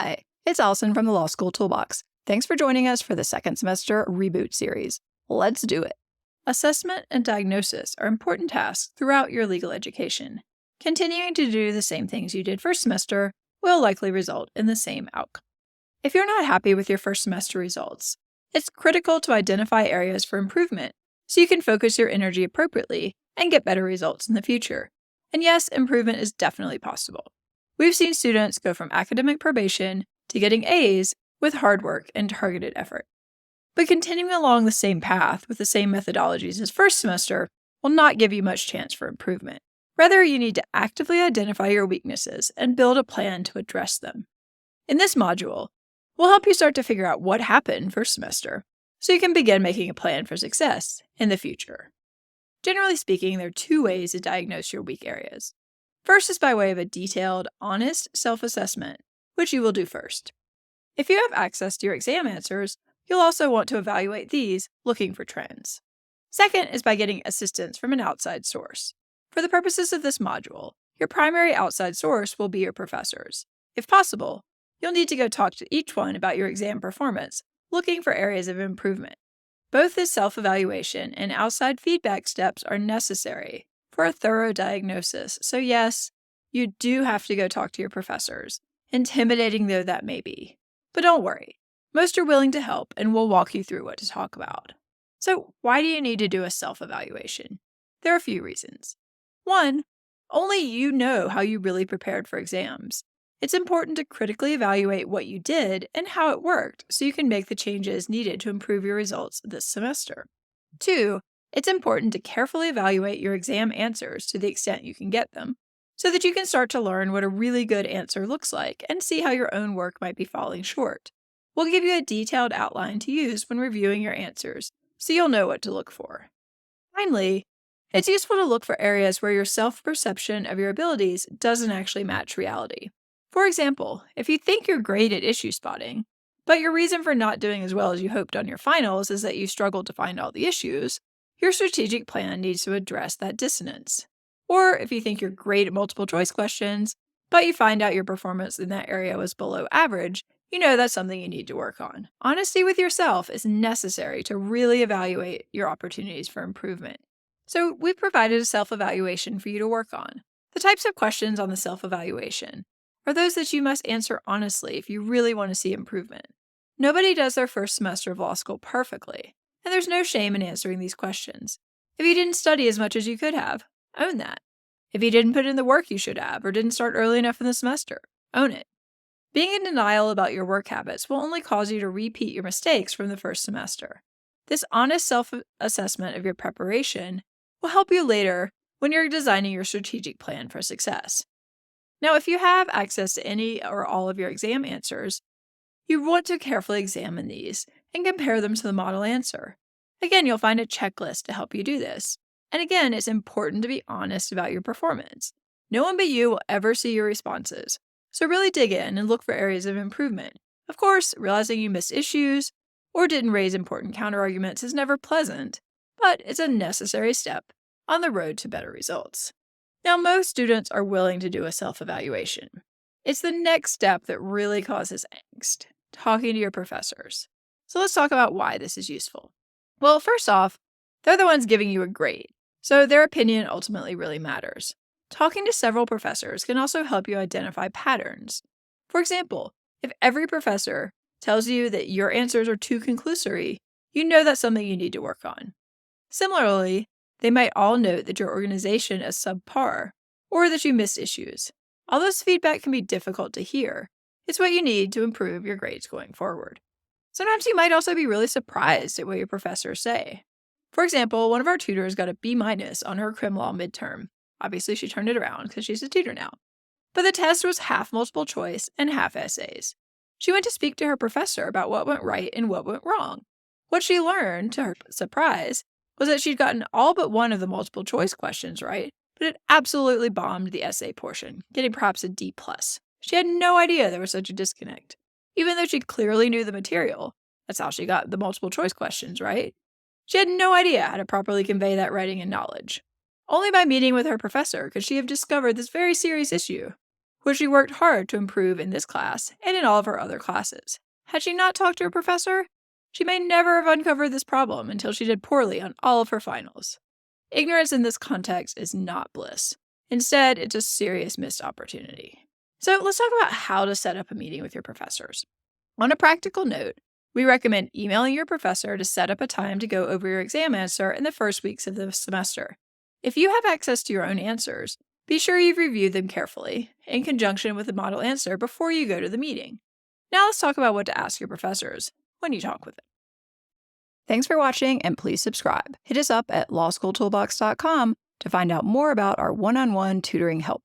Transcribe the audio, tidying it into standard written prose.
Hi, it's Alison from the Law School Toolbox. Thanks for joining us for the Second Semester ReBoot series. Let's do it. Assessment and diagnosis are important tasks throughout your legal education. Continuing to do the same things you did first semester will likely result in the same outcome. If you're not happy with your first semester results, it's critical to identify areas for improvement so you can focus your energy appropriately and get better results in the future. And yes, improvement is definitely possible. We've seen students go from academic probation to getting A's with hard work and targeted effort. But continuing along the same path with the same methodologies as first semester will not give you much chance for improvement. Rather, you need to actively identify your weaknesses and build a plan to address them. In this module, we'll help you start to figure out what happened first semester so you can begin making a plan for success in the future. Generally speaking, there are two ways to diagnose your weak areas. First is by way of a detailed, honest self-assessment, which you will do first. If you have access to your exam answers, you'll also want to evaluate these, looking for trends. Second is by getting assistance from an outside source. For the purposes of this module, your primary outside source will be your professors. If possible, you'll need to go talk to each one about your exam performance, looking for areas of improvement. Both this self-evaluation and outside feedback steps are necessary for a thorough diagnosis. So yes, you do have to go talk to your professors, intimidating though that may be. But don't worry, most are willing to help and will walk you through what to talk about. So why do you need to do a self-evaluation? There are a few reasons. One, only you know how you really prepared for exams. It's important to critically evaluate what you did and how it worked so you can make the changes needed to improve your results this semester. Two, it's important to carefully evaluate your exam answers to the extent you can get them, so that you can start to learn what a really good answer looks like and see how your own work might be falling short. We'll give you a detailed outline to use when reviewing your answers, so you'll know what to look for. Finally, it's useful to look for areas where your self-perception of your abilities doesn't actually match reality. For example, if you think you're great at issue spotting, but your reason for not doing as well as you hoped on your finals is that you struggled to find all the issues, your strategic plan needs to address that dissonance. Or if you think you're great at multiple choice questions, but you find out your performance in that area was below average, you know that's something you need to work on. Honesty with yourself is necessary to really evaluate your opportunities for improvement. So we've provided a self-evaluation for you to work on. The types of questions on the self-evaluation are those that you must answer honestly if you really want to see improvement. Nobody does their first semester of law school perfectly, and there's no shame in answering these questions. If you didn't study as much as you could have, own that. If you didn't put in the work you should have or didn't start early enough in the semester, own it. Being in denial about your work habits will only cause you to repeat your mistakes from the first semester. This honest self-assessment of your preparation will help you later when you're designing your strategic plan for success. Now, if you have access to any or all of your exam answers, you want to carefully examine these and compare them to the model answer. Again, you'll find a checklist to help you do this. And again, it's important to be honest about your performance. No one but you will ever see your responses, so really dig in and look for areas of improvement. Of course, realizing you missed issues or didn't raise important counterarguments is never pleasant, but it's a necessary step on the road to better results. Now, most students are willing to do a self-evaluation. It's the next step that really causes angst, talking to your professors. So let's talk about why this is useful. Well, first off, they're the ones giving you a grade, so their opinion ultimately really matters. Talking to several professors can also help you identify patterns. For example, if every professor tells you that your answers are too conclusory, you know that's something you need to work on. Similarly, they might all note that your organization is subpar, or that you missed issues. Although this feedback can be difficult to hear, it's what you need to improve your grades going forward. Sometimes you might also be really surprised at what your professors say. For example, one of our tutors got a B- on her crim law midterm. Obviously, she turned it around because she's a tutor now. But the test was half multiple choice and half essays. She went to speak to her professor about what went right and what went wrong. What she learned, to her surprise, was that she'd gotten all but one of the multiple choice questions right, but had absolutely bombed the essay portion, getting perhaps a D+. She had no idea there was such a disconnect. Even though she clearly knew the material, that's how she got the multiple choice questions right, she had no idea how to properly convey that writing and knowledge. Only by meeting with her professor could she have discovered this very serious issue. where she worked hard to improve in this class and in all of her other classes. Had she not talked to her professor, she may never have uncovered this problem until she did poorly on all of her finals. Ignorance in this context is not bliss. Instead, it's a serious missed opportunity. So let's talk about how to set up a meeting with your professors. On a practical note, we recommend emailing your professor to set up a time to go over your exam answer in the first weeks of the semester. If you have access to your own answers, be sure you've reviewed them carefully, in conjunction with the model answer before you go to the meeting. Now let's talk about what to ask your professors when you talk with them. Thanks for watching, and please subscribe. Hit us up at lawschooltoolbox.com to find out more about our one-on-one tutoring help.